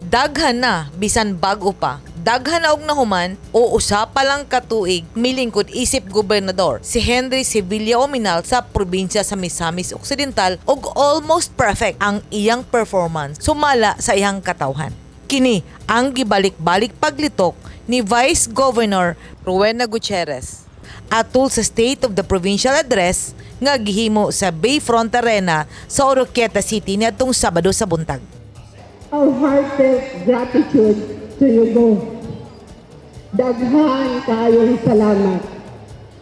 Daghan na bisan bag-o pa. Daghan na og nahuman o usa pa lang katuig milingkod isip gobernador si Henry Sevilla Ominal sa probinsya sa Misamis Occidental og almost perfect ang iyang performance sumala sa iyang katawhan. Kini ang gibalik-balik paglitok ni Vice Governor Rowena Gutierrez atol sa State of the Provincial Address nga gihimo sa Bayfront Arena sa Oroquieta City niadtong Sabado sa buntag. Our heartfelt gratitude to you both. Daghan kayong salamat.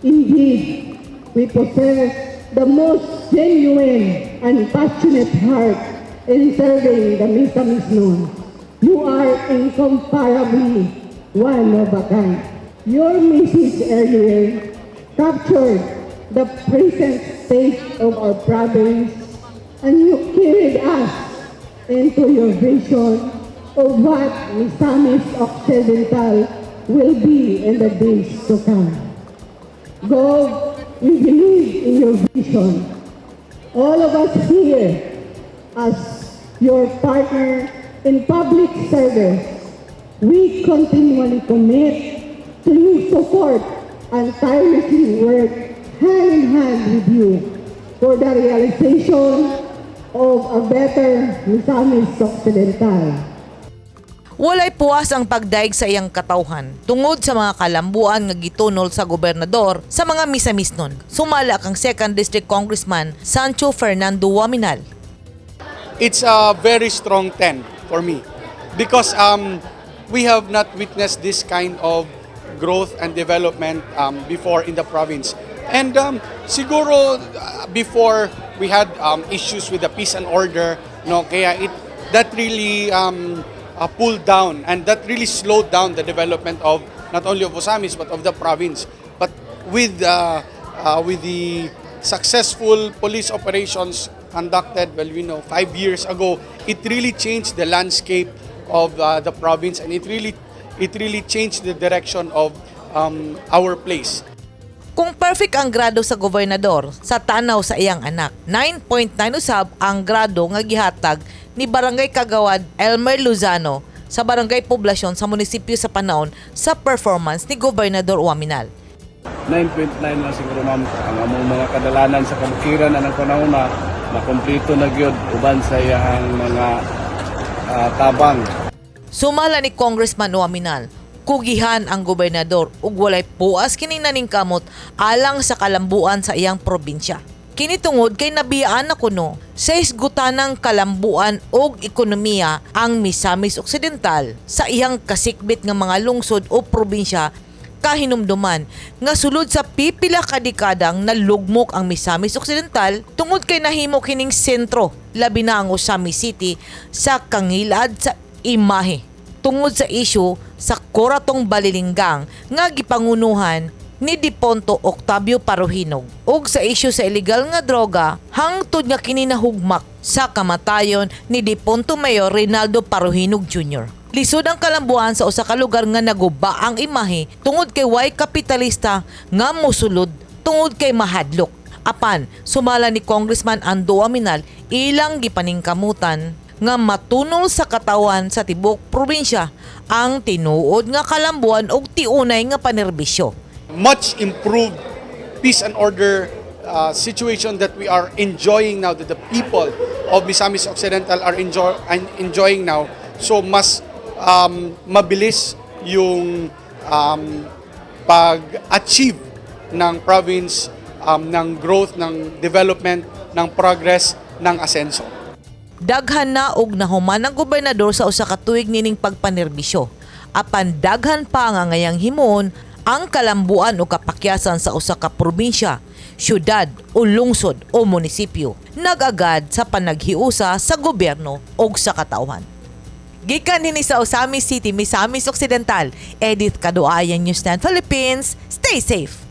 Indeed, we possess the most genuine and passionate heart in serving the Misamis-Noon. You are incomparably one of a kind. Your message earlier captured the present state of our province, and you carried us into your vision of what Misamis Occidental will be in the days to come. God, we believe in your vision. All of us here, as your partner in public service, we continually commit to your support and tirelessly work hand in hand with you for the realization of a better Misamis Occidental. Walay puwas ang pagdaig sa iyang katawhan tungod sa mga kalambuan nga gitunol sa gobernador sa mga Misamis-Noon. Sumala kang 2nd District Congressman Sancho Fernando Waminal. It's a very strong 10 for me because we have not witnessed this kind of growth and development before in the province. And siguro before we had issues with the peace and order, no, kaya that really pulled down and that really slowed down the development of not only of Misamis but of the province. But with the successful police operations conducted, 5 years ago, it really changed the landscape of the province, and it really changed the direction of our place. Kung perfect ang grado sa gobernador sa tanaw sa iyang anak, 9.9 usab ang grado nga gihatag ni Barangay Kagawad Elmer Luzano sa Barangay Poblasyon sa munisipyo sa panahon sa performance ni Gobernador Waminal. 9.9 lang siguro ma'am ang among mga kadalanan sa kabukiran anang panahon na makumpleto na gyud uban sa iyang mga tabang. Sumala ni Congressman Waminal, kugihan ang gobernador ug walay puas kining naningkamot alang sa kalambuan sa iyang probinsya. Kini tungod kay nabiyaan na kuno sa isgutanang kalambuan ug ekonomiya ang Misamis Occidental sa iyang kasikbit nga mga lungsod o probinsya kahinumduman nga sulod sa pipila ka dekadang nalugmok ang Misamis Occidental tungod kay nahimo kining sentro labi na ang Misamis City sa kangilad sa imahe tungod sa isyu sa Coratong Balilinggang nga gipangunuhan ni Diponto Octavio Paruhinog ug sa isyu sa illegal nga droga hangtod nga kini nahugmak sa kamatayon ni Diponto Mayor Reynaldo Paruhinog Jr. Lisod ang kalambuan sa usa ka lugar nga naguba ang imahe tungod kay way kapitalista nga mosulod tungod kay mahadlok. Apan sumala ni Congressman Ando Waminal ilang gipaningkamutan nga matunol sa katawan sa tibok probinsya ang tinuod nga kalambuan ug tiunay nga panerbisyo. Much improved peace and order situation that we are enjoying now, that the people of Misamis Occidental are enjoying now. So mas mabilis yung pag-achieve ng province ng growth, ng development, ng progress, ng asenso. Daghan na og nahuman ang gobernador sa usa ka tuig nining pagpanerbisyo. Apan daghan pa nga ngayang himuon ang kalambuan o kapakyasan sa usa ka probinsya, syudad o lungsod o munisipyo nagagad sa panaghiusa sa gobyerno o sa katawhan. Gikan dinhi sa Osamis City, Misamis Occidental, Edith Caduayan, News 10 Philippines. Stay safe!